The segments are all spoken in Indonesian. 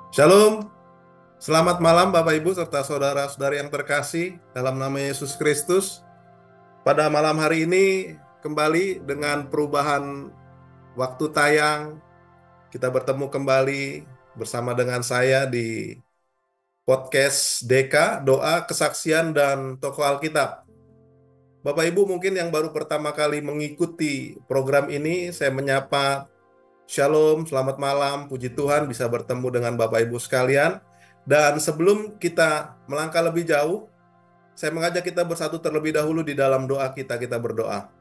Shalom, selamat malam Bapak Ibu serta saudara-saudari yang terkasih dalam nama Yesus Kristus. Pada malam hari ini kembali dengan perubahan waktu tayang, kita bertemu kembali bersama dengan saya di podcast DK, Doa, Kesaksian, dan Tokoh Alkitab. Bapak Ibu mungkin yang baru pertama kali mengikuti program ini, saya menyapa Shalom, selamat malam, puji Tuhan bisa bertemu dengan Bapak Ibu sekalian. Dan sebelum kita melangkah lebih jauh, saya mengajak kita bersatu terlebih dahulu di dalam doa kita berdoa.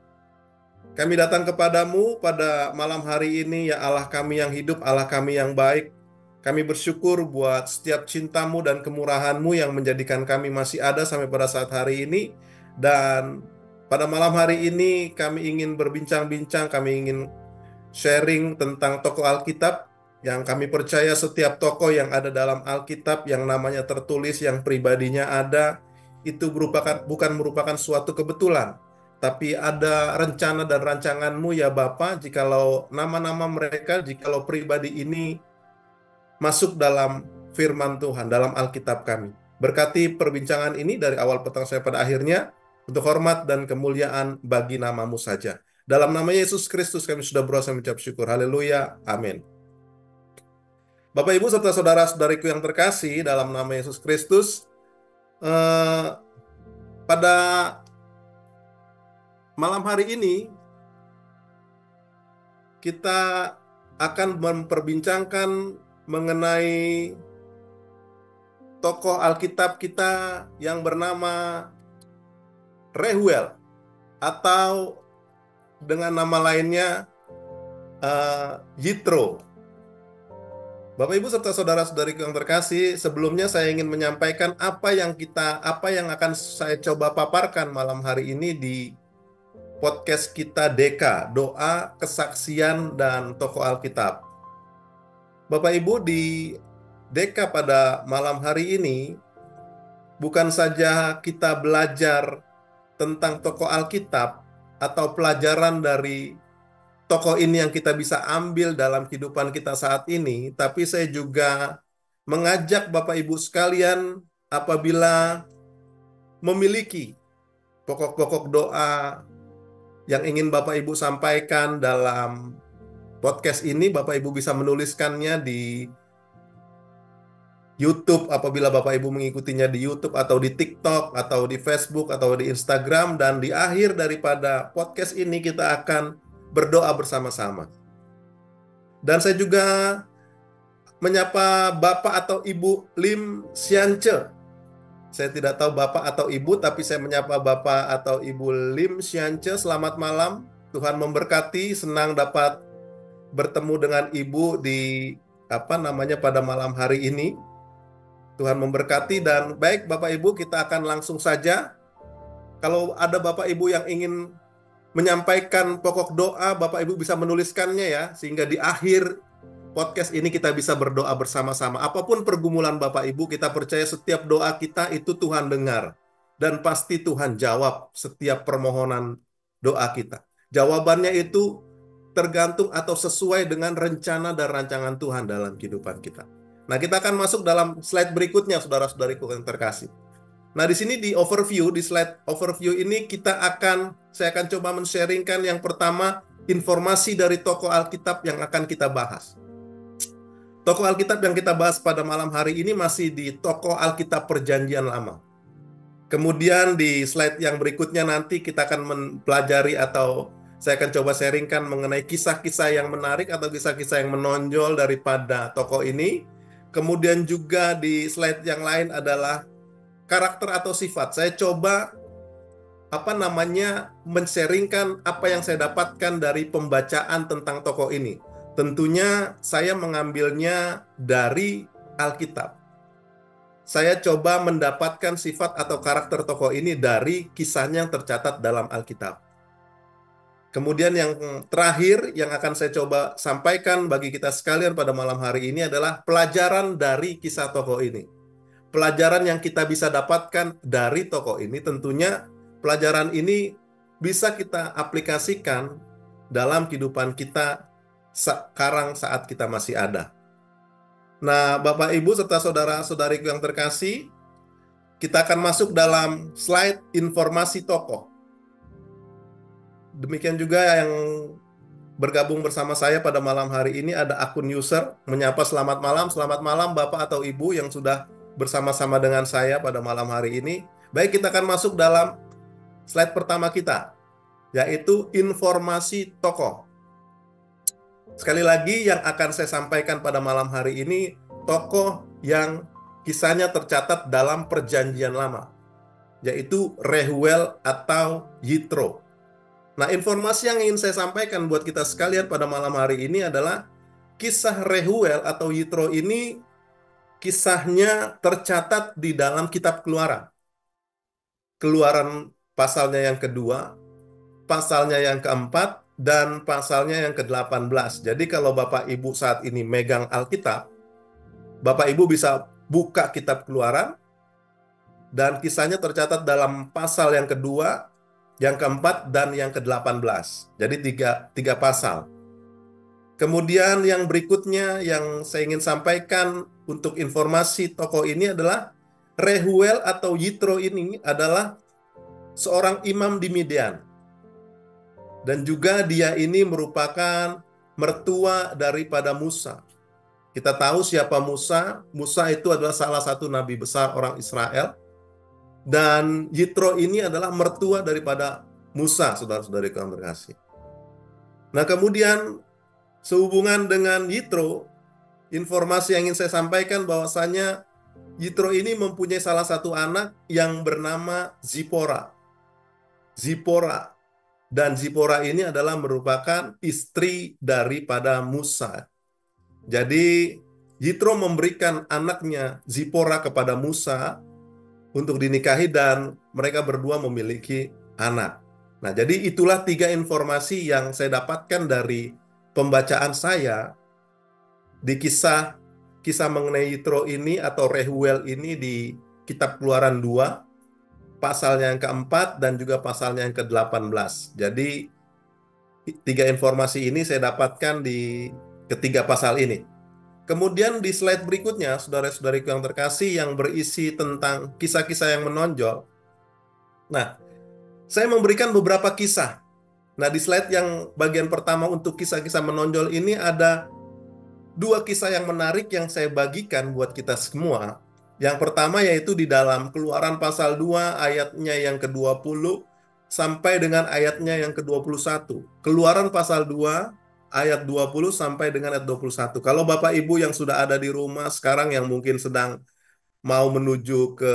Kami datang kepadamu pada malam hari ini, ya Allah kami yang hidup, Allah kami yang baik. Kami bersyukur buat setiap cintamu dan kemurahanmu yang menjadikan kami masih ada sampai pada saat hari ini. Dan pada malam hari ini kami ingin berbincang-bincang, kami ingin sharing tentang tokoh Alkitab yang kami percaya setiap tokoh yang ada dalam Alkitab yang namanya tertulis, yang pribadinya ada, itu bukan merupakan suatu kebetulan, tapi ada rencana dan rancanganmu ya Bapa, jikalau nama-nama mereka, jikalau pribadi ini masuk dalam firman Tuhan, dalam Alkitab kami. Berkati perbincangan ini dari awal petang sampai pada akhirnya, untuk hormat dan kemuliaan bagi namamu saja. Dalam nama Yesus Kristus kami sudah berusaha mengucap syukur. Haleluya. Amin. Bapak Ibu serta saudara-saudariku yang terkasih dalam nama Yesus Kristus, eh, pada malam hari ini kita akan memperbincangkan mengenai tokoh Alkitab kita yang bernama Rehuel, atau dengan nama lainnya Yitro. Bapak Ibu serta saudara-saudariku yang terkasih, sebelumnya saya ingin menyampaikan apa yang akan saya coba paparkan malam hari ini di podcast kita DK, Doa, Kesaksian, dan Tokoh Alkitab. Bapak Ibu, di DK pada malam hari ini bukan saja kita belajar tentang tokoh Alkitab atau pelajaran dari tokoh ini yang kita bisa ambil dalam kehidupan kita saat ini, tapi saya juga mengajak Bapak Ibu sekalian, apabila memiliki pokok-pokok doa yang ingin Bapak Ibu sampaikan dalam podcast ini, Bapak Ibu bisa menuliskannya di YouTube apabila Bapak Ibu mengikutinya di YouTube atau di TikTok atau di Facebook atau di Instagram, dan di akhir daripada podcast ini kita akan berdoa bersama-sama. Dan saya juga menyapa Bapak atau Ibu Lim Siance. Saya tidak tahu Bapak atau Ibu, tapi saya menyapa Bapak atau Ibu Lim Siance. Selamat malam, Tuhan memberkati, senang dapat bertemu dengan Ibu di pada malam hari ini. Tuhan memberkati. Dan baik Bapak Ibu, kita akan langsung saja. Kalau ada Bapak Ibu yang ingin menyampaikan pokok doa, Bapak Ibu bisa menuliskannya ya, sehingga di akhir podcast ini kita bisa berdoa bersama-sama. Apapun pergumulan Bapak Ibu, kita percaya setiap doa kita itu Tuhan dengar. Dan pasti Tuhan jawab setiap permohonan doa kita. Jawabannya itu tergantung atau sesuai dengan rencana dan rancangan Tuhan dalam kehidupan kita. Nah, kita akan masuk dalam slide berikutnya, saudara-saudariku yang terkasih. Nah, di sini di slide overview ini saya akan coba men-sharingkan yang pertama, informasi dari tokoh Alkitab yang akan kita bahas. Tokoh Alkitab yang kita bahas pada malam hari ini masih di tokoh Alkitab Perjanjian Lama. Kemudian di slide yang berikutnya nanti kita akan mempelajari atau saya akan coba sharingkan mengenai kisah-kisah yang menarik atau kisah-kisah yang menonjol daripada tokoh ini. Kemudian juga di slide yang lain adalah karakter atau sifat. Saya coba men-sharingkan apa yang saya dapatkan dari pembacaan tentang tokoh ini. Tentunya saya mengambilnya dari Alkitab. Saya coba mendapatkan sifat atau karakter tokoh ini dari kisahnya yang tercatat dalam Alkitab. Kemudian yang terakhir yang akan saya coba sampaikan bagi kita sekalian pada malam hari ini adalah pelajaran dari kisah tokoh ini. Pelajaran yang kita bisa dapatkan dari tokoh ini, tentunya pelajaran ini bisa kita aplikasikan dalam kehidupan kita sekarang saat kita masih ada. Nah, Bapak Ibu serta saudara-saudariku yang terkasih, kita akan masuk dalam slide informasi tokoh. Demikian juga yang bergabung bersama saya pada malam hari ini ada akun user menyapa selamat malam Bapak atau Ibu yang sudah bersama-sama dengan saya pada malam hari ini. Baik, kita akan masuk dalam slide pertama kita, yaitu informasi tokoh. Sekali lagi yang akan saya sampaikan pada malam hari ini, tokoh yang kisahnya tercatat dalam Perjanjian Lama, yaitu Rehuel atau Yitro. Nah, informasi yang ingin saya sampaikan buat kita sekalian pada malam hari ini adalah kisah Rehuel atau Yitro ini kisahnya tercatat di dalam kitab Keluaran. Keluaran pasalnya yang kedua, pasalnya yang keempat, dan pasalnya yang ke-18. Jadi kalau Bapak Ibu saat ini megang Alkitab, Bapak Ibu bisa buka kitab Keluaran, dan kisahnya tercatat dalam pasal yang kedua, yang keempat, dan yang ke-18. Jadi tiga pasal. Kemudian yang berikutnya yang saya ingin sampaikan untuk informasi tokoh ini adalah Rehuel atau Yitro ini adalah seorang imam di Midian. Dan juga dia ini merupakan mertua daripada Musa. Kita tahu siapa Musa. Musa itu adalah salah satu nabi besar orang Israel. Dan Yitro ini adalah mertua daripada Musa, saudara-saudari yang terkasih. Nah, kemudian sehubungan dengan Yitro, informasi yang ingin saya sampaikan bahwasanya Yitro ini mempunyai salah satu anak yang bernama Zipora. Dan Zipora ini adalah merupakan istri daripada Musa. Jadi Yitro memberikan anaknya Zipora kepada Musa untuk dinikahi dan mereka berdua memiliki anak. Nah, jadi itulah tiga informasi yang saya dapatkan dari pembacaan saya di kisah mengenai Yitro ini atau Rehuel ini di kitab Keluaran 2, pasalnya yang keempat dan juga pasalnya yang ke-18. Jadi tiga informasi ini saya dapatkan di ketiga pasal ini. Kemudian di slide berikutnya, saudara-saudariku yang terkasih, yang berisi tentang kisah-kisah yang menonjol. Nah, saya memberikan beberapa kisah. Nah, di slide yang bagian pertama untuk kisah-kisah menonjol ini ada dua kisah yang menarik yang saya bagikan buat kita semua. Yang pertama yaitu di dalam Keluaran pasal 2 ayatnya yang ke-20 sampai dengan ayatnya yang ke-21. Keluaran pasal 2 ayat 20 sampai dengan ayat 21. Kalau Bapak Ibu yang sudah ada di rumah sekarang yang mungkin sedang mau menuju ke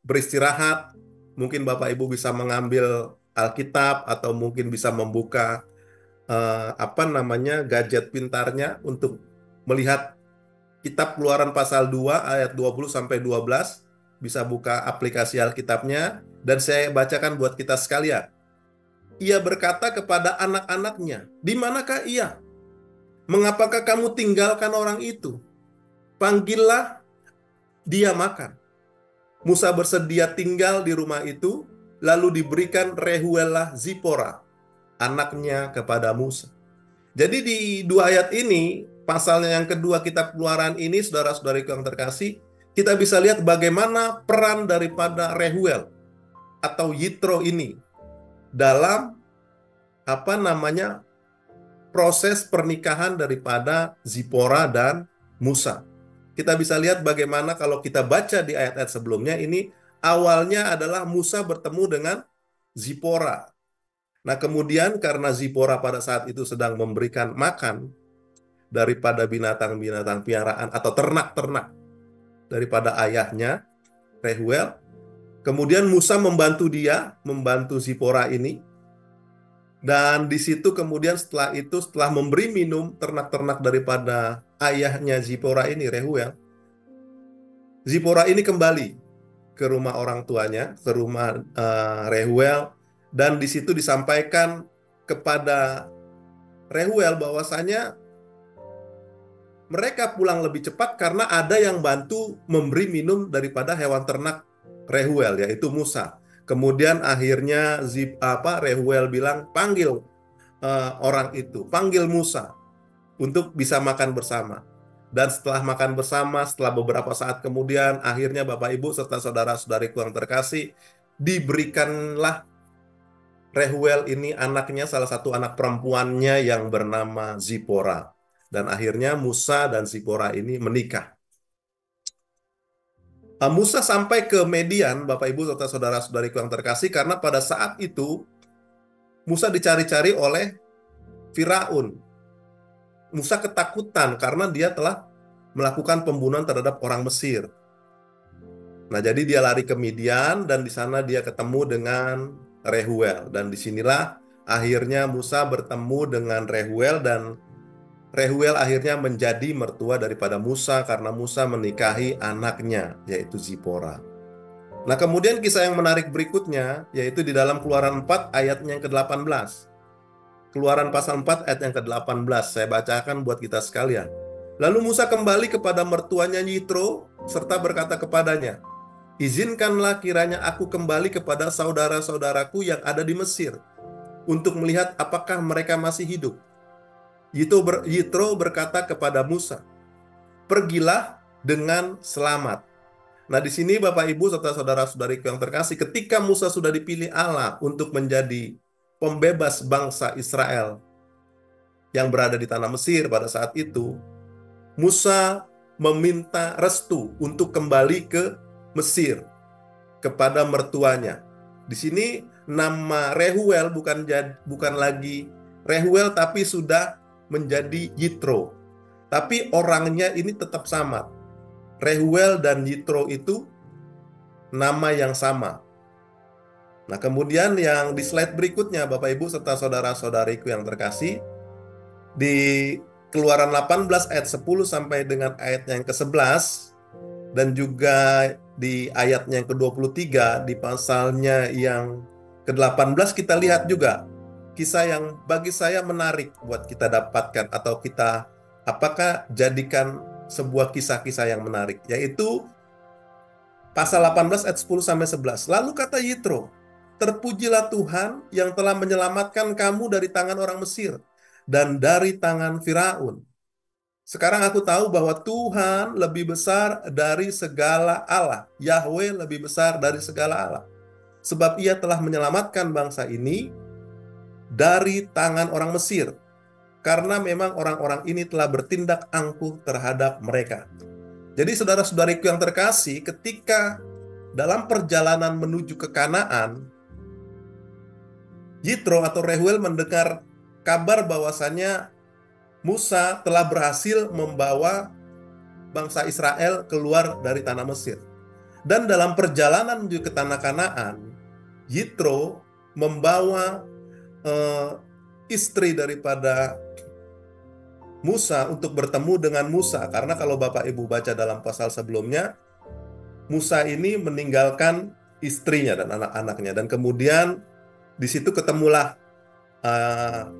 beristirahat, mungkin Bapak Ibu bisa mengambil Alkitab atau mungkin bisa membuka gadget pintarnya untuk melihat kitab Keluaran pasal 2 ayat 20 sampai 12, bisa buka aplikasi Alkitabnya dan saya bacakan buat kita sekalian. Ia berkata kepada anak-anaknya, "Di manakah ia? Mengapakah kamu tinggalkan orang itu? Panggillah dia makan." Musa bersedia tinggal di rumah itu, lalu diberikan Rehuelah Zipora, anaknya kepada Musa. Jadi di dua ayat ini, pasalnya yang kedua kitab Keluaran ini, saudara-saudariku yang terkasih, kita bisa lihat bagaimana peran daripada Rehuel atau Yitro ini dalam proses pernikahan daripada Zipora dan Musa. Kita bisa lihat bagaimana kalau kita baca di ayat-ayat sebelumnya, ini awalnya adalah Musa bertemu dengan Zipora. Nah, kemudian karena Zipora pada saat itu sedang memberikan makan daripada binatang-binatang piaraan atau ternak-ternak daripada ayahnya, Rehuel, kemudian Musa membantu Zipora ini, dan di situ kemudian setelah memberi minum ternak-ternak daripada ayahnya Zipora ini, Rehuel, Zipora ini kembali ke rumah orang tuanya, ke rumah Rehuel, dan di situ disampaikan kepada Rehuel bahwasanya mereka pulang lebih cepat karena ada yang bantu memberi minum daripada hewan ternak Rehuel, yaitu Musa. Kemudian akhirnya Rehuel bilang, panggil orang itu, panggil Musa untuk bisa makan bersama. Dan setelah makan bersama, setelah beberapa saat kemudian, akhirnya Bapak Ibu serta saudara-saudariku yang terkasih, diberikanlah Rehuel ini anaknya, salah satu anak perempuannya yang bernama Zipora. Dan akhirnya Musa dan Zipora ini menikah. Musa sampai ke Median, Bapak Ibu serta saudara-saudariku yang terkasih, karena pada saat itu Musa dicari-cari oleh Firaun. Musa ketakutan karena dia telah melakukan pembunuhan terhadap orang Mesir. Nah, jadi dia lari ke Midian dan di sana dia ketemu dengan Rehuel. Dan disinilah akhirnya Musa bertemu dengan Rehuel dan Rehuel akhirnya menjadi mertua daripada Musa karena Musa menikahi anaknya, yaitu Zipora. Nah, kemudian kisah yang menarik berikutnya, yaitu di dalam Keluaran 4 ayatnya yang ke-18. Keluaran pasal 4 ayat yang ke-18, saya bacakan buat kita sekalian. Lalu Musa kembali kepada mertuanya Yitro, serta berkata kepadanya, "Izinkanlah kiranya aku kembali kepada saudara-saudaraku yang ada di Mesir, untuk melihat apakah mereka masih hidup." Yitro berkata kepada Musa, "Pergilah dengan selamat." Nah, di sini Bapak Ibu serta saudara-saudariku yang terkasih, ketika Musa sudah dipilih Allah untuk menjadi pembebas bangsa Israel yang berada di tanah Mesir pada saat itu, Musa meminta restu untuk kembali ke Mesir kepada mertuanya. Di sini nama Rehuel bukan lagi Rehuel, tapi sudah menjadi Yitro. Tapi orangnya ini tetap sama. Rehuel dan Yitro itu nama yang sama. Nah, kemudian yang di slide berikutnya, Bapak Ibu serta saudara-saudariku yang terkasih, di Keluaran 18 ayat 10 sampai dengan ayatnya yang ke-11, dan juga di ayatnya yang ke-23, di pasalnya yang ke-18, kita lihat juga kisah yang bagi saya menarik buat kita dapatkan, atau kita apakah jadikan sebuah kisah-kisah yang menarik, yaitu pasal 18 ayat 10 sampai 11. Lalu kata Yitro, "Terpujilah Tuhan yang telah menyelamatkan kamu dari tangan orang Mesir dan dari tangan Firaun. Sekarang aku tahu bahwa Tuhan lebih besar dari segala Allah. Yahweh lebih besar dari segala Allah. Sebab ia telah menyelamatkan bangsa ini dari tangan orang Mesir. Karena memang orang-orang ini telah bertindak angkuh terhadap mereka." Jadi saudara-saudariku yang terkasih, ketika dalam perjalanan menuju ke Kanaan, Yitro atau Rehuel mendengar kabar bahwasannya Musa telah berhasil membawa bangsa Israel keluar dari tanah Mesir. Dan dalam perjalanan menuju ke tanah Kanaan, Yitro membawa istri daripada Musa untuk bertemu dengan Musa. Karena kalau Bapak Ibu baca dalam pasal sebelumnya, Musa ini meninggalkan istrinya dan anak-anaknya. Dan kemudian di situ ketemulah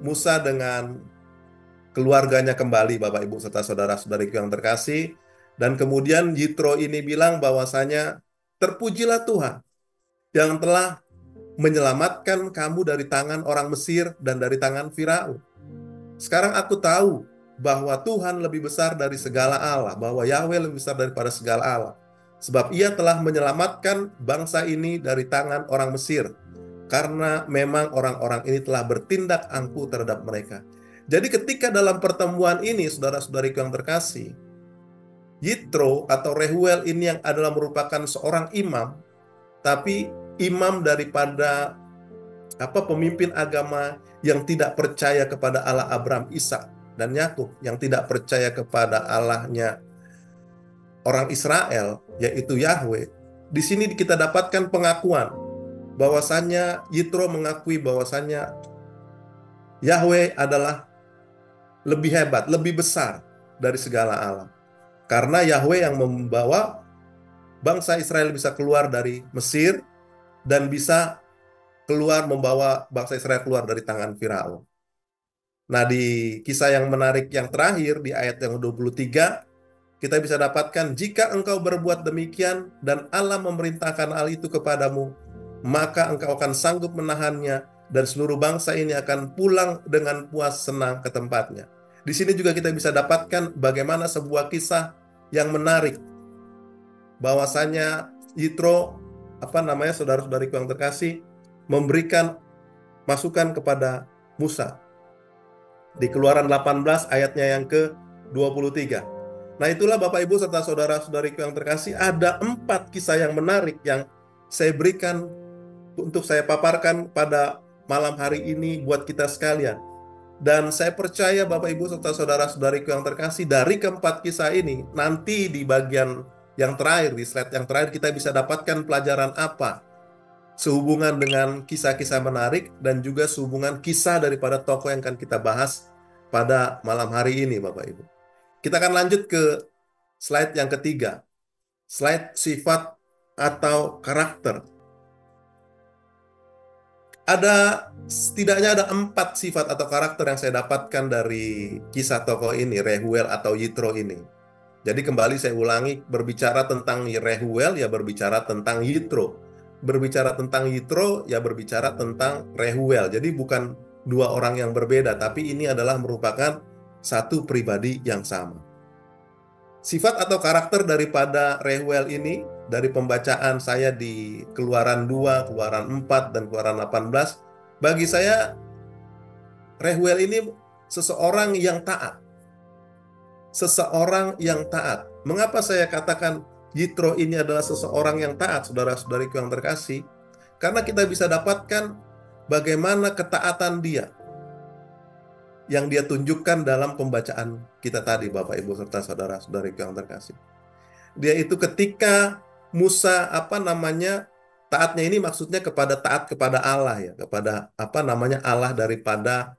Musa dengan keluarganya kembali, Bapak Ibu serta saudara-saudariku yang terkasih. Dan kemudian Yitro ini bilang bahwasanya, "Terpujilah Tuhan yang telah menyelamatkan kamu dari tangan orang Mesir dan dari tangan Firaun. Sekarang aku tahu bahwa Tuhan lebih besar dari segala Allah, bahwa Yahweh lebih besar daripada segala Allah. Sebab ia telah menyelamatkan bangsa ini dari tangan orang Mesir, karena memang orang-orang ini telah bertindak angkuh terhadap mereka." Jadi ketika dalam pertemuan ini, saudara-saudariku yang terkasih, Yitro atau Rehuel ini yang adalah merupakan seorang imam, tapi imam daripada pemimpin agama yang tidak percaya kepada Allah Abraham, Ishak, dan Yakub, yang tidak percaya kepada Allahnya orang Israel, yaitu Yahweh. Di sini kita dapatkan pengakuan bahwasannya Yitro mengakui bahwasannya Yahweh adalah lebih hebat, lebih besar dari segala Allah. Karena Yahweh yang membawa bangsa Israel bisa keluar dari Mesir dan bisa membawa bangsa Israel keluar dari tangan Firaun. Nah, di kisah yang menarik yang terakhir di ayat yang 23, kita bisa dapatkan, "Jika engkau berbuat demikian dan Allah memerintahkan hal itu kepadamu, maka engkau akan sanggup menahannya dan seluruh bangsa ini akan pulang dengan puas senang ke tempatnya." Di sini juga kita bisa dapatkan bagaimana sebuah kisah yang menarik, bahwasanya Yitro, saudara-saudariku yang terkasih, memberikan masukan kepada Musa di Keluaran 18 ayatnya yang ke-23. Nah, itulah Bapak Ibu serta saudara-saudariku yang terkasih, ada 4 kisah yang menarik yang saya berikan untuk saya paparkan pada malam hari ini buat kita sekalian. Dan saya percaya Bapak Ibu serta saudara-saudariku yang terkasih, dari keempat kisah ini, nanti di bagian yang terakhir, di slide yang terakhir, kita bisa dapatkan pelajaran apa sehubungan dengan kisah-kisah menarik dan juga sehubungan kisah daripada tokoh yang akan kita bahas pada malam hari ini, Bapak Ibu. Kita akan lanjut ke slide yang ketiga, slide sifat atau karakter. Setidaknya ada 4 sifat atau karakter yang saya dapatkan dari kisah tokoh ini, Rehuel atau Yitro ini. Jadi kembali saya ulangi, berbicara tentang Rehuel ya berbicara tentang Yitro. Berbicara tentang Yitro ya berbicara tentang Rehuel. Jadi bukan 2 orang yang berbeda, tapi ini adalah merupakan satu pribadi yang sama. Sifat atau karakter daripada Rehuel ini, dari pembacaan saya di Keluaran 2, Keluaran 4, dan Keluaran 18, bagi saya Rehuel ini seseorang yang taat. Seseorang yang taat. Mengapa saya katakan Yitro ini adalah seseorang yang taat, saudara-saudariku yang terkasih? Karena kita bisa dapatkan bagaimana ketaatan dia yang dia tunjukkan dalam pembacaan kita tadi, Bapak Ibu serta saudara-saudariku yang terkasih. Dia itu ketika Musa taatnya ini maksudnya taat kepada Allah ya, kepada Allah daripada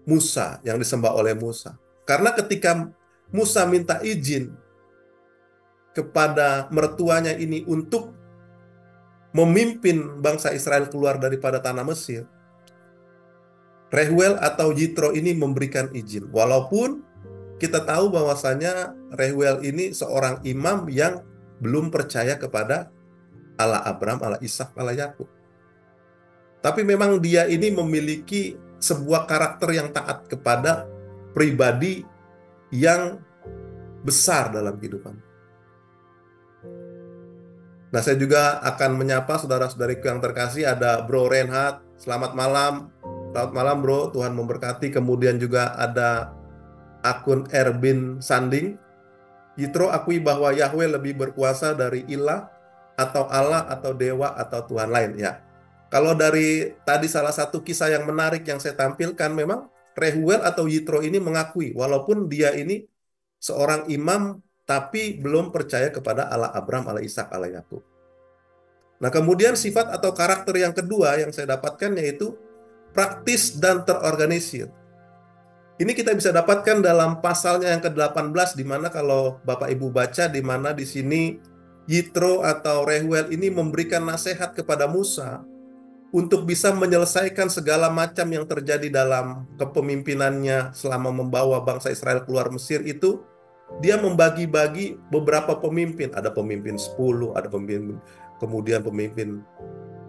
Musa yang disembah oleh Musa. Karena ketika Musa minta izin kepada mertuanya ini untuk memimpin bangsa Israel keluar daripada tanah Mesir, Rehuel atau Yitro ini memberikan izin. Walaupun kita tahu bahwasanya Rehuel ini seorang imam yang belum percaya kepada Allah Abraham, Allah Ishak, Allah Yakub. Tapi memang dia ini memiliki sebuah karakter yang taat kepada pribadi yang besar dalam kehidupan. Nah, saya juga akan menyapa saudara-saudariku yang terkasih, ada Bro Reinhard. Selamat malam. Selamat malam, Bro. Tuhan memberkati. Kemudian juga ada akun Erbin Sanding. Yitro akui bahwa Yahweh lebih berkuasa dari ilah atau Allah atau dewa atau Tuhan lain. Ya, kalau dari tadi salah satu kisah yang menarik yang saya tampilkan, memang Rehuel atau Yitro ini mengakui walaupun dia ini seorang imam tapi belum percaya kepada Allah Abraham, Allah Ishak, Allah Yakub. Nah, kemudian sifat atau karakter yang kedua yang saya dapatkan yaitu praktis dan terorganisir. Ini kita bisa dapatkan dalam pasalnya yang ke-18, di mana kalau Bapak Ibu baca, di mana di sini Yitro atau Rehuel ini memberikan nasihat kepada Musa untuk bisa menyelesaikan segala macam yang terjadi dalam kepemimpinannya selama membawa bangsa Israel keluar Mesir itu. Dia membagi-bagi beberapa pemimpin, ada pemimpin 10, ada pemimpin, kemudian pemimpin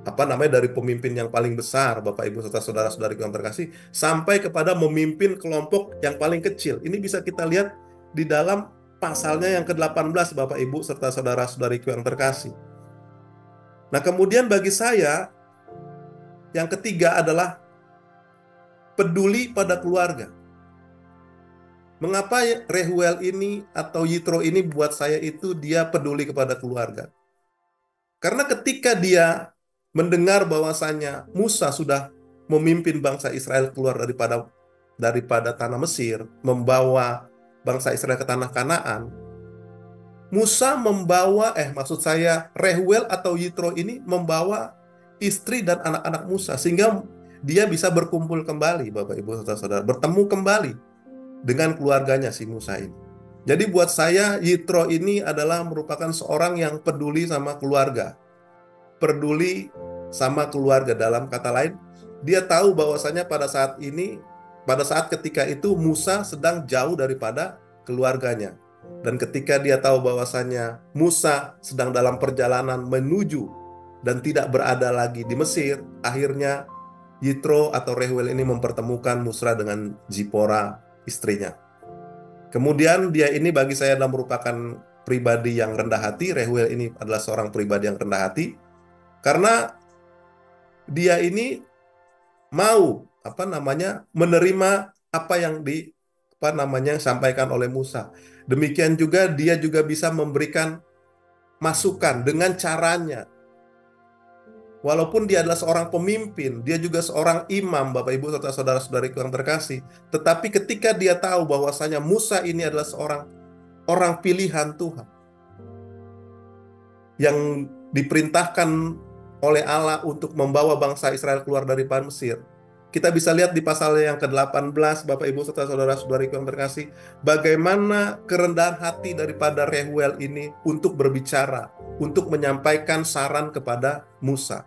dari pemimpin yang paling besar, Bapak Ibu serta saudara-saudariku yang terkasih, sampai kepada memimpin kelompok yang paling kecil. Ini bisa kita lihat di dalam pasalnya yang ke-18, Bapak Ibu serta saudara-saudariku yang terkasih. Nah, kemudian bagi saya yang ketiga adalah peduli pada keluarga. Mengapa Rehuel ini atau Yitro ini buat saya itu dia peduli kepada keluarga? Karena ketika dia mendengar bahwasanya Musa sudah memimpin bangsa Israel keluar daripada tanah Mesir, membawa bangsa Israel ke tanah Kanaan, Rehuel atau Yitro ini membawa istri dan anak-anak Musa, sehingga dia bisa berkumpul kembali, Bapak Ibu saudara, bertemu kembali dengan keluarganya si Musa ini. Jadi buat saya Yitro ini adalah merupakan seorang yang peduli sama keluarga. Peduli sama keluarga, dalam kata lain, dia tahu bahwasanya pada saat ketika itu Musa sedang jauh daripada keluarganya. Dan ketika dia tahu bahwasanya Musa sedang dalam perjalanan menuju dan tidak berada lagi di Mesir, akhirnya Yitro atau Rehuel ini mempertemukan Musa dengan Zipora, istrinya. Kemudian dia ini bagi saya adalah merupakan pribadi yang rendah hati. Reuel ini adalah seorang pribadi yang rendah hati karena dia ini mau menerima apa yang sampaikan oleh Musa. Demikian juga dia juga bisa memberikan masukan dengan caranya. Walaupun dia adalah seorang pemimpin, dia juga seorang imam, Bapak Ibu serta saudara-saudariku yang terkasih. Tetapi ketika dia tahu bahwasanya Musa ini adalah seorang orang pilihan Tuhan yang diperintahkan oleh Allah untuk membawa bangsa Israel keluar dari Mesir. Kita bisa lihat di pasal yang ke-18, Bapak Ibu serta saudara-saudariku yang terkasih, bagaimana kerendahan hati daripada Reuel ini untuk berbicara, untuk menyampaikan saran kepada Musa.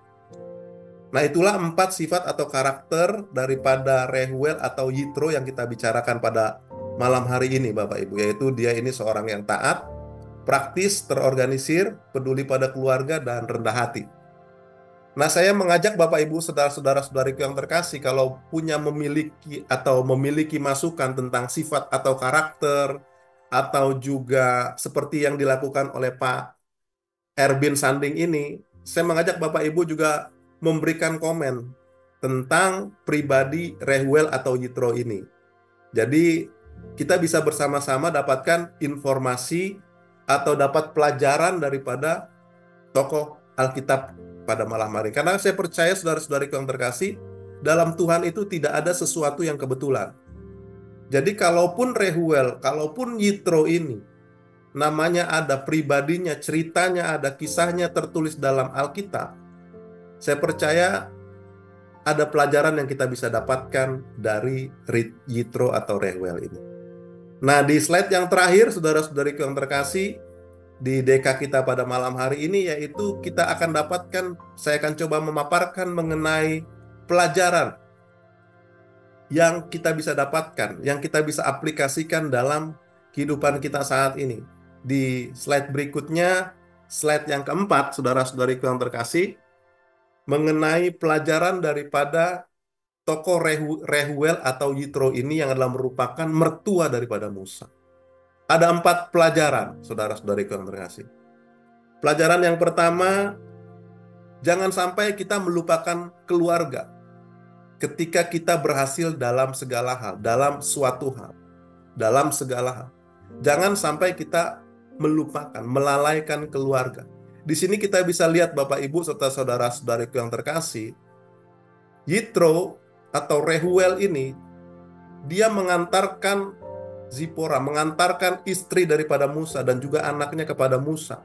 Nah, itulah 4 sifat atau karakter daripada Reuel atau Yitro yang kita bicarakan pada malam hari ini, Bapak Ibu, yaitu dia ini seorang yang taat, praktis, terorganisir, peduli pada keluarga, dan rendah hati. Nah, saya mengajak Bapak Ibu, saudara-saudariku yang terkasih, kalau memiliki masukan tentang sifat atau karakter, atau juga seperti yang dilakukan oleh Pak Erbin Sanding ini, saya mengajak Bapak Ibu juga memberikan komen tentang pribadi Reuel atau Yitro ini. Jadi, kita bisa bersama-sama dapatkan informasi atau dapat pelajaran daripada tokoh Alkitab pada malam hari. Karena saya percaya saudara-saudariku yang terkasih, dalam Tuhan itu tidak ada sesuatu yang kebetulan. Jadi kalaupun Reuel, kalaupun Yitro ini, namanya ada, pribadinya, ceritanya ada, kisahnya tertulis dalam Alkitab, saya percaya ada pelajaran yang kita bisa dapatkan dari Yitro atau Reuel ini. Nah, di slide yang terakhir, saudara-saudariku yang terkasih, di DK kita pada malam hari ini, yaitu kita akan dapatkan, saya akan coba memaparkan mengenai pelajaran yang kita bisa dapatkan, yang kita bisa aplikasikan dalam kehidupan kita saat ini. Di slide berikutnya, slide yang keempat, saudara-saudariku yang terkasih, mengenai pelajaran daripada tokoh Reuel atau Yitro ini yang adalah merupakan mertua daripada Musa. Ada 4 pelajaran, saudara-saudariku yang terkasih. Pelajaran yang pertama, jangan sampai kita melupakan keluarga ketika kita berhasil dalam segala hal, dalam suatu hal, dalam segala hal. Jangan sampai kita melupakan, melalaikan keluarga. Di sini kita bisa lihat Bapak Ibu serta saudara-saudariku yang terkasih, Yitro atau Reuel ini, dia mengantarkan Zipora, mengantarkan istri daripada Musa dan juga anaknya kepada Musa.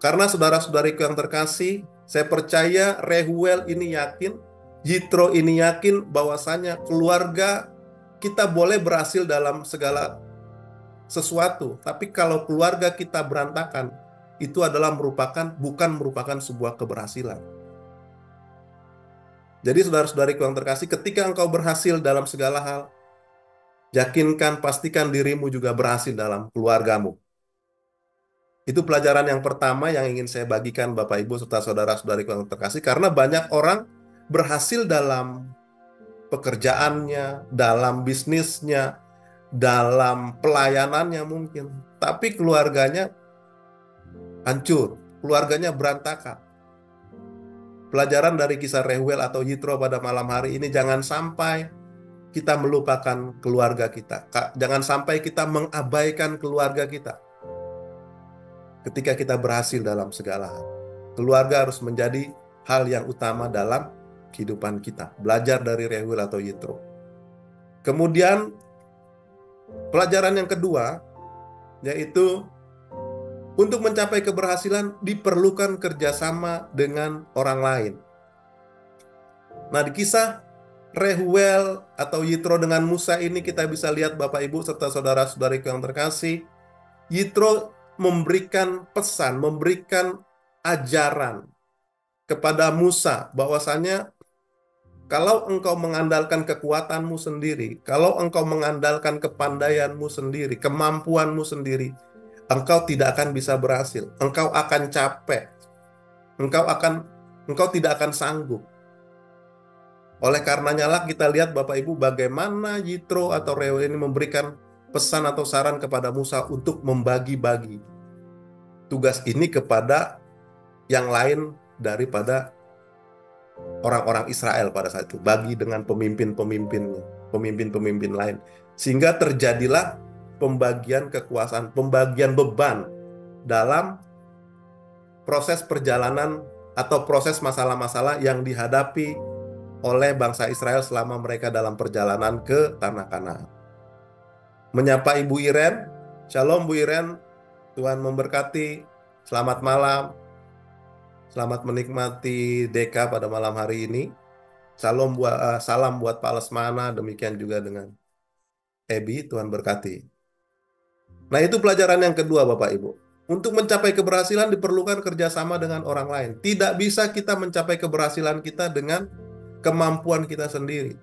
Karena saudara-saudariku yang terkasih, saya percaya Reuel ini yakin, Yitro ini yakin bahwasanya keluarga kita boleh berhasil dalam segala sesuatu, tapi kalau keluarga kita berantakan, itu adalah bukan merupakan sebuah keberhasilan. Jadi saudara-saudariku yang terkasih, ketika engkau berhasil dalam segala hal, pastikan dirimu juga berhasil dalam keluargamu. Itu pelajaran yang pertama yang ingin saya bagikan Bapak Ibu serta saudara-saudariku yang terkasih, karena banyak orang berhasil dalam pekerjaannya, dalam bisnisnya, dalam pelayanannya mungkin, tapi keluarganya hancur, keluarganya berantakan. Pelajaran dari kisah Reuel atau Yitro pada malam hari ini, jangan sampai kita melupakan keluarga kita. Jangan sampai kita mengabaikan keluarga kita ketika kita berhasil dalam segala hal. Keluarga harus menjadi hal yang utama dalam kehidupan kita. Belajar dari Reuel atau Yitro. Kemudian pelajaran yang kedua, yaitu untuk mencapai keberhasilan diperlukan kerjasama dengan orang lain. Nah, di kisah Reuel atau Yitro dengan Musa ini kita bisa lihat Bapak Ibu serta saudara-saudariku yang terkasih, Yitro memberikan pesan, memberikan ajaran kepada Musa bahwasanya kalau engkau mengandalkan kekuatanmu sendiri, kalau engkau mengandalkan kepandaianmu sendiri, kemampuanmu sendiri, engkau tidak akan bisa berhasil. Engkau akan capek. Engkau tidak akan sanggup. Oleh karenanya lah kita lihat Bapak Ibu bagaimana Yitro atau Reuel ini memberikan pesan atau saran kepada Musa untuk membagi-bagi tugas ini kepada yang lain daripada orang-orang Israel pada saat itu, bagi dengan pemimpin-pemimpinnya, pemimpin-pemimpin lain. Sehingga terjadilah pembagian kekuasaan, pembagian beban dalam proses perjalanan atau proses masalah-masalah yang dihadapi oleh bangsa Israel selama mereka dalam perjalanan ke tanah Kanaan. Menyapa Ibu Iren, Shalom Bu Iren, Tuhan memberkati, selamat malam, selamat menikmati Deka pada malam hari ini. Salam buat Pak Lesmana, demikian juga dengan Ebi, Tuhan berkati. Nah, itu pelajaran yang kedua Bapak Ibu. Untuk mencapai keberhasilan diperlukan kerjasama dengan orang lain. Tidak bisa kita mencapai keberhasilan kita dengan kemampuan kita sendiri.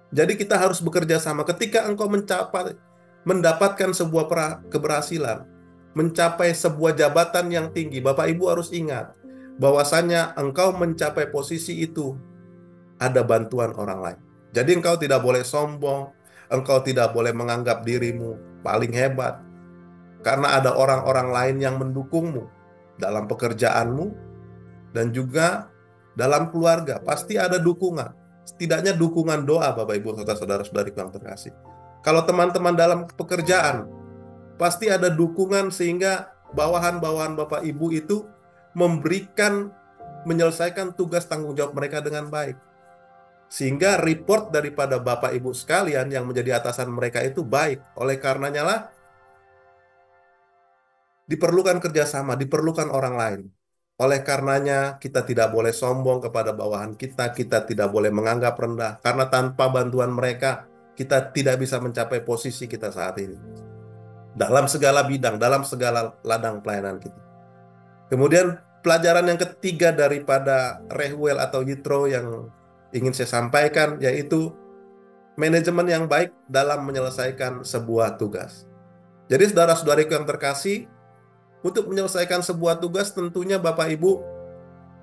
Jadi kita harus bekerja sama. Ketika engkau mendapatkan sebuah keberhasilan, mencapai sebuah jabatan yang tinggi, Bapak Ibu harus ingat bahwasanya engkau mencapai posisi itu ada bantuan orang lain. Jadi engkau tidak boleh sombong, engkau tidak boleh menganggap dirimu paling hebat, karena ada orang-orang lain yang mendukungmu dalam pekerjaanmu dan juga dalam keluarga. Pasti ada dukungan, setidaknya dukungan doa Bapak Ibu serta saudara-saudari yang terkasih. Kalau teman-teman dalam pekerjaan, pasti ada dukungan sehingga bawahan-bawahan Bapak Ibu itu menyelesaikan tugas tanggung jawab mereka dengan baik. Sehingga report daripada Bapak Ibu sekalian yang menjadi atasan mereka itu baik. Oleh karenanya lah, diperlukan kerjasama, diperlukan orang lain. Oleh karenanya, kita tidak boleh sombong kepada bawahan kita, kita tidak boleh menganggap rendah, karena tanpa bantuan mereka, kita tidak bisa mencapai posisi kita saat ini. Dalam segala bidang, dalam segala ladang pelayanan kita. Kemudian, pelajaran yang ketiga daripada Reuel atau Yitro yang ingin saya sampaikan, yaitu manajemen yang baik dalam menyelesaikan sebuah tugas. Jadi saudara-saudariku yang terkasih, untuk menyelesaikan sebuah tugas tentunya Bapak Ibu,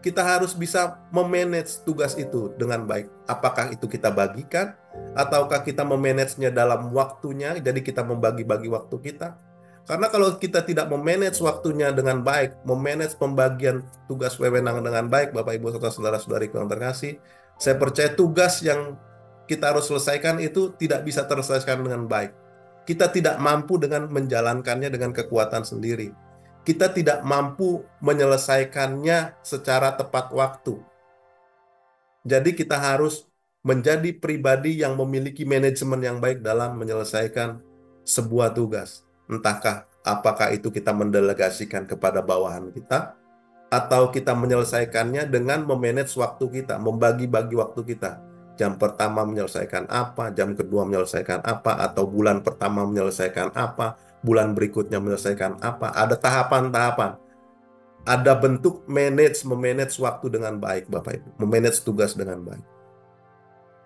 kita harus bisa memanage tugas itu dengan baik. Apakah itu kita bagikan, ataukah kita memanagenya dalam waktunya, jadi kita membagi-bagi waktu kita. Karena kalau kita tidak memanage waktunya dengan baik, memanage pembagian tugas wewenang dengan baik, Bapak Ibu serta saudara-saudariku yang terkasih, saya percaya tugas yang kita harus selesaikan itu tidak bisa terselesaikan dengan baik. Kita tidak mampu dengan menjalankannya dengan kekuatan sendiri. Kita tidak mampu menyelesaikannya secara tepat waktu. Jadi kita harus menjadi pribadi yang memiliki manajemen yang baik dalam menyelesaikan sebuah tugas. Apakah itu kita mendelegasikan kepada bawahan kita, atau kita menyelesaikannya dengan memanage waktu kita, membagi-bagi waktu kita. Jam pertama menyelesaikan apa, jam kedua menyelesaikan apa, atau bulan pertama menyelesaikan apa, bulan berikutnya menyelesaikan apa. Ada tahapan-tahapan. Ada bentuk memanage waktu dengan baik, Bapak Ibu. Memanage tugas dengan baik.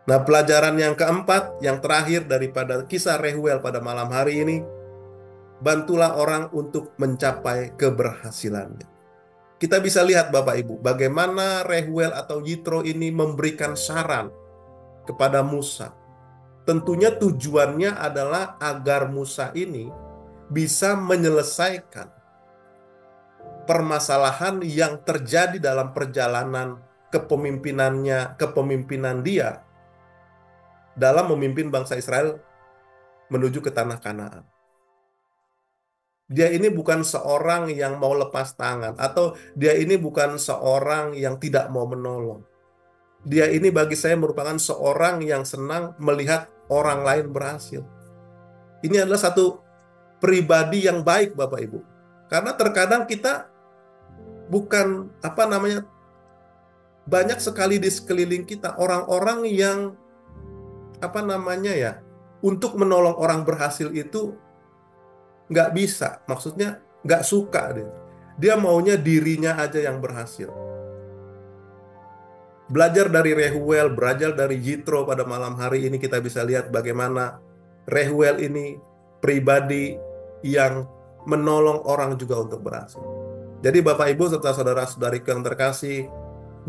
Nah, pelajaran yang keempat, yang terakhir daripada kisah Reuel pada malam hari ini, bantulah orang untuk mencapai keberhasilannya. Kita bisa lihat Bapak Ibu, bagaimana Reuel atau Yitro ini memberikan saran kepada Musa. Tentunya tujuannya adalah agar Musa ini bisa menyelesaikan permasalahan yang terjadi dalam perjalanan kepemimpinan dia dalam memimpin bangsa Israel menuju ke tanah Kanaan. Dia ini bukan seorang yang mau lepas tangan, atau dia ini bukan seorang yang tidak mau menolong. Dia ini bagi saya merupakan seorang yang senang melihat orang lain berhasil. Ini adalah satu pribadi yang baik Bapak Ibu. Karena terkadang kita banyak sekali di sekeliling kita orang-orang yang untuk menolong orang berhasil itu nggak bisa, maksudnya nggak suka deh. Dia maunya dirinya aja yang berhasil. Belajar dari Reuel, belajar dari Yitro pada malam hari ini, kita bisa lihat bagaimana Reuel ini pribadi yang menolong orang juga untuk berhasil. Jadi Bapak Ibu serta saudara-saudariku yang terkasih,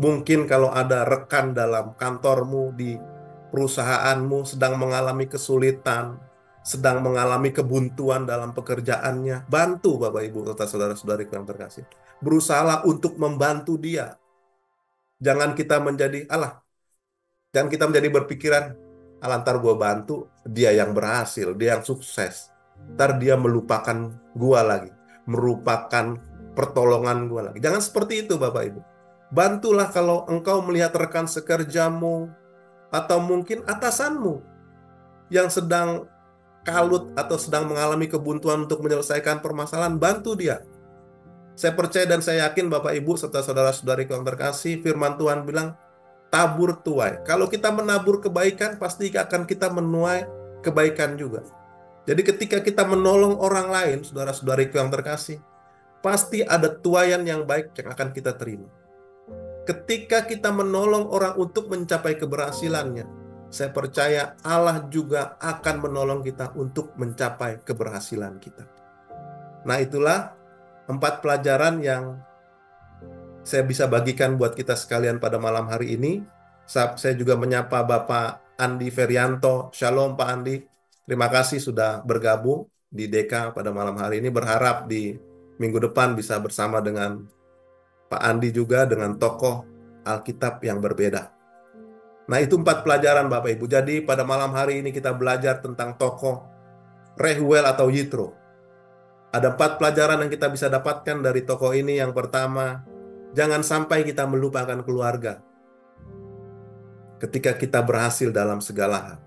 Mungkin kalau ada rekan dalam kantormu, di perusahaanmu sedang mengalami kesulitan, sedang mengalami kebuntuan dalam pekerjaannya, bantu Bapak Ibu serta saudara-saudariku yang terkasih. Berusahalah untuk membantu dia. Jangan kita menjadi, jangan kita menjadi berpikiran, ntar gue bantu, dia yang berhasil, dia yang sukses. Ntar dia melupakan gua lagi, merupakan pertolongan gua lagi. Jangan seperti itu Bapak Ibu. Bantulah kalau engkau melihat rekan sekerjamu atau mungkin atasanmu yang sedang kalut atau sedang mengalami kebuntuan untuk menyelesaikan permasalahan, bantu dia. Saya percaya dan saya yakin Bapak Ibu serta saudara-saudari yang terkasih, firman Tuhan bilang, tabur tuai. Kalau kita menabur kebaikan, pasti akan kita menuai kebaikan juga. Jadi ketika kita menolong orang lain, saudara-saudariku yang terkasih, pasti ada tuaian yang baik yang akan kita terima. Ketika kita menolong orang untuk mencapai keberhasilannya, saya percaya Allah juga akan menolong kita untuk mencapai keberhasilan kita. Nah, itulah 4 pelajaran yang saya bisa bagikan buat kita sekalian pada malam hari ini. Saya juga menyapa Bapak Andi Ferianto. Shalom Pak Andi. Terima kasih sudah bergabung di DK pada malam hari ini. Berharap di minggu depan bisa bersama dengan Pak Andi juga dengan tokoh Alkitab yang berbeda. Nah, itu 4 pelajaran Bapak Ibu. Jadi pada malam hari ini kita belajar tentang tokoh Rehuel atau Yitro. Ada 4 pelajaran yang kita bisa dapatkan dari tokoh ini. Yang pertama, jangan sampai kita melupakan keluarga ketika kita berhasil dalam segala hal.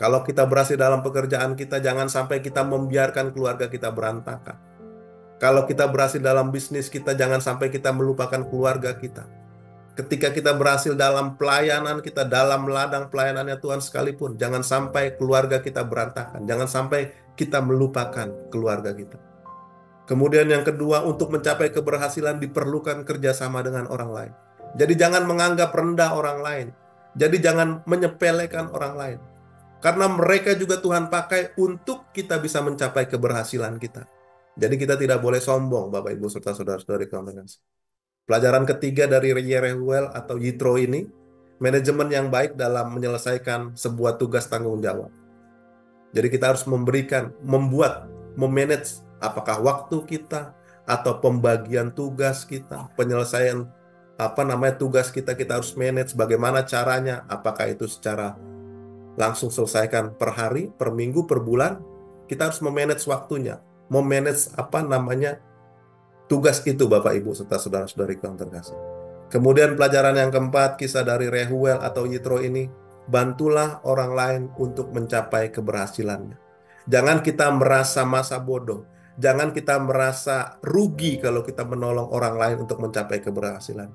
Kalau kita berhasil dalam pekerjaan kita, jangan sampai kita membiarkan keluarga kita berantakan. Kalau kita berhasil dalam bisnis kita, jangan sampai kita melupakan keluarga kita. Ketika kita berhasil dalam pelayanan kita, dalam ladang pelayanannya Tuhan sekalipun, jangan sampai keluarga kita berantakan. Jangan sampai kita melupakan keluarga kita. Kemudian yang kedua, untuk mencapai keberhasilan diperlukan kerjasama dengan orang lain. Jadi jangan menganggap rendah orang lain. Jadi jangan menyepelekan orang lain. Karena mereka juga Tuhan pakai untuk kita bisa mencapai keberhasilan kita. Jadi kita tidak boleh sombong, Bapak Ibu serta saudara-saudari kaum terkasih. Pelajaran ketiga dari Rehuel atau Yitro ini, manajemen yang baik dalam menyelesaikan sebuah tugas tanggung jawab. Jadi kita harus memanage apakah waktu kita atau pembagian tugas kita, penyelesaian tugas kita harus manage bagaimana caranya, apakah itu secara langsung selesaikan per hari, per minggu, per bulan, kita harus memanage waktunya, memanage tugas itu Bapak Ibu serta saudara-saudari yang terkasih. Kemudian pelajaran yang keempat, kisah dari Rehuel atau Yitro ini, bantulah orang lain untuk mencapai keberhasilannya. Jangan kita merasa masa bodoh, jangan kita merasa rugi kalau kita menolong orang lain untuk mencapai keberhasilan.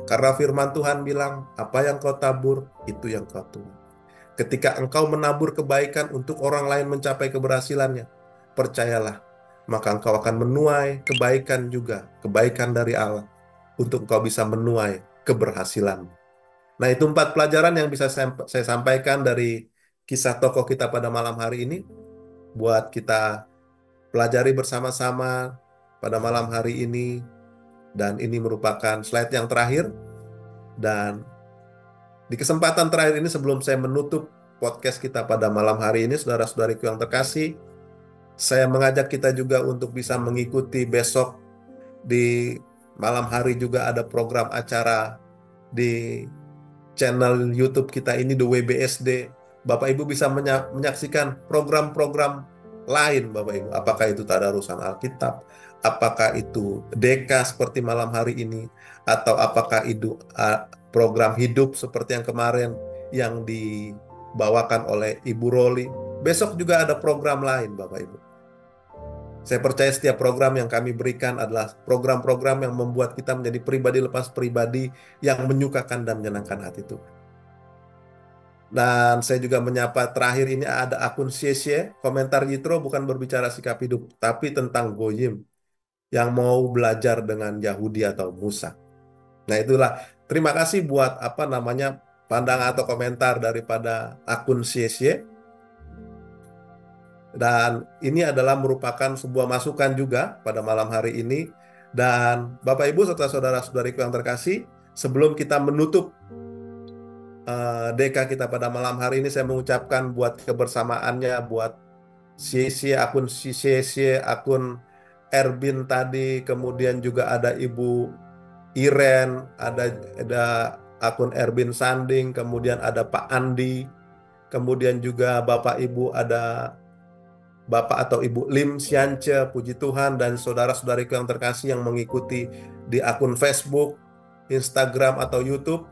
Karena firman Tuhan bilang, apa yang kau tabur, itu yang kau tuai. Ketika engkau menabur kebaikan untuk orang lain mencapai keberhasilannya, percayalah, maka engkau akan menuai kebaikan juga, kebaikan dari Allah, untuk engkau bisa menuai keberhasilan. Nah, itu 4 pelajaran yang bisa saya sampaikan dari kisah tokoh kita pada malam hari ini, buat kita pelajari bersama-sama pada malam hari ini. Dan ini merupakan slide yang terakhir. Dan di kesempatan terakhir ini sebelum saya menutup podcast kita pada malam hari ini, saudara-saudariku yang terkasih, saya mengajak kita juga untuk bisa mengikuti besok di malam hari juga ada program acara di channel YouTube kita ini, The WBSD. Bapak Ibu bisa menyaksikan program-program lain Bapak Ibu. Apakah itu tadarusan Alkitab, apakah itu DK seperti malam hari ini, atau apakah itu program hidup seperti yang kemarin yang dibawakan oleh Ibu Roli. Besok juga ada program lain Bapak Ibu. Saya percaya setiap program yang kami berikan adalah program-program yang membuat kita menjadi pribadi lepas pribadi yang menyukakan dan menyenangkan hati Tuhan. Dan saya juga menyapa terakhir ini ada akun Syesye, komentar Yitro bukan berbicara sikap hidup, tapi tentang Goyim yang mau belajar dengan Yahudi atau Musa. Nah itulah, terima kasih buat pandangan atau komentar daripada akun Syesye. Dan ini adalah merupakan sebuah masukan juga pada malam hari ini. Dan Bapak Ibu serta saudara-saudariku yang terkasih, Sebelum kita menutup DK kita pada malam hari ini, saya mengucapkan buat kebersamaannya, buat akun Erbin tadi, kemudian juga ada Ibu Iren, ada akun Erbin Sanding, kemudian ada Pak Andi, kemudian juga Bapak Ibu, ada Bapak atau Ibu Lim Siance, puji Tuhan, dan saudara-saudariku yang terkasih yang mengikuti di akun Facebook, Instagram, atau YouTube.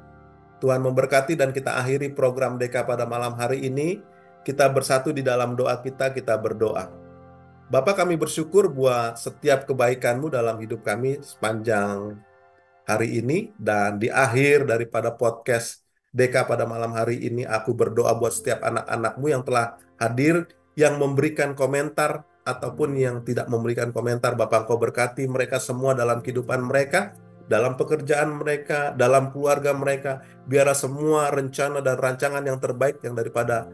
Tuhan memberkati, dan kita akhiri program DK pada malam hari ini. Kita bersatu di dalam doa kita berdoa. Bapa, kami bersyukur buat setiap kebaikan-Mu dalam hidup kami sepanjang hari ini, dan di akhir daripada podcast DK pada malam hari ini, aku berdoa buat setiap anak-anak-Mu yang telah hadir, yang memberikan komentar ataupun yang tidak memberikan komentar. Bapa, Engkau berkati mereka semua dalam kehidupan mereka, dalam pekerjaan mereka, dalam keluarga mereka. Biarlah semua rencana dan rancangan yang terbaik yang daripada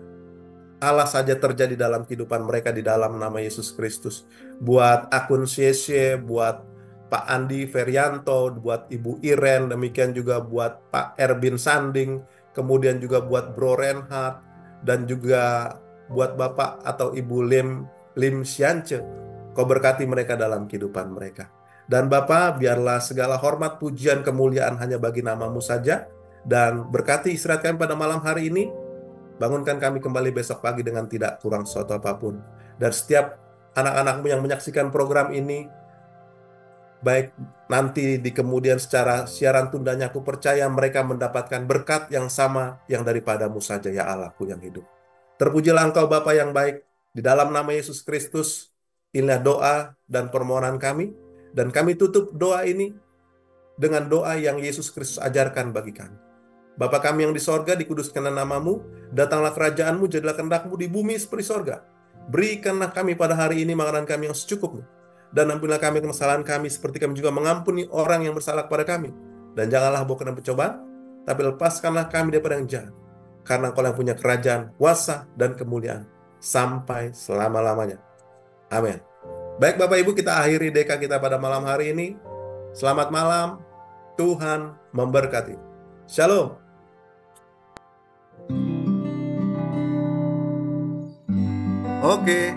Allah saja terjadi dalam kehidupan mereka di dalam nama Yesus Kristus. Buat akun CC, buat Pak Andi Ferianto, buat Ibu Iren, demikian juga buat Pak Erbin Sanding, kemudian juga buat Bro Renhard, dan juga buat Bapak atau Ibu Lim Siance. Kau berkati mereka dalam kehidupan mereka. Dan Bapak, biarlah segala hormat, pujian, kemuliaan hanya bagi nama-Mu saja. Dan berkati istirahat kami pada malam hari ini. Bangunkan kami kembali besok pagi dengan tidak kurang suatu apapun. Dan setiap anak-anak-Mu yang menyaksikan program ini, baik nanti di kemudian secara siaran tundanya, aku percaya mereka mendapatkan berkat yang sama yang daripada-Mu saja, ya Allahku yang hidup. Terpujilah Engkau Bapa yang baik. Di dalam nama Yesus Kristus, inilah doa dan permohonan kami. Dan kami tutup doa ini dengan doa yang Yesus Kristus ajarkan bagi kami. Bapa kami yang di sorga, dikuduskanlah nama-Mu, datanglah kerajaan-Mu, jadilah kehendak-Mu di bumi seperti sorga. Berikanlah kami pada hari ini makanan kami yang secukupnya, dan ampunilah kami kesalahan kami, seperti kami juga mengampuni orang yang bersalah kepada kami. Dan janganlah bawa kami pencobaan, tapi lepaskanlah kami daripada yang jahat. Karena Engkau yang punya kerajaan, kuasa, dan kemuliaan, sampai selama-lamanya. Amin. Baik Bapak Ibu, kita akhiri DK kita pada malam hari ini. Selamat malam, Tuhan memberkati. Shalom. Oke.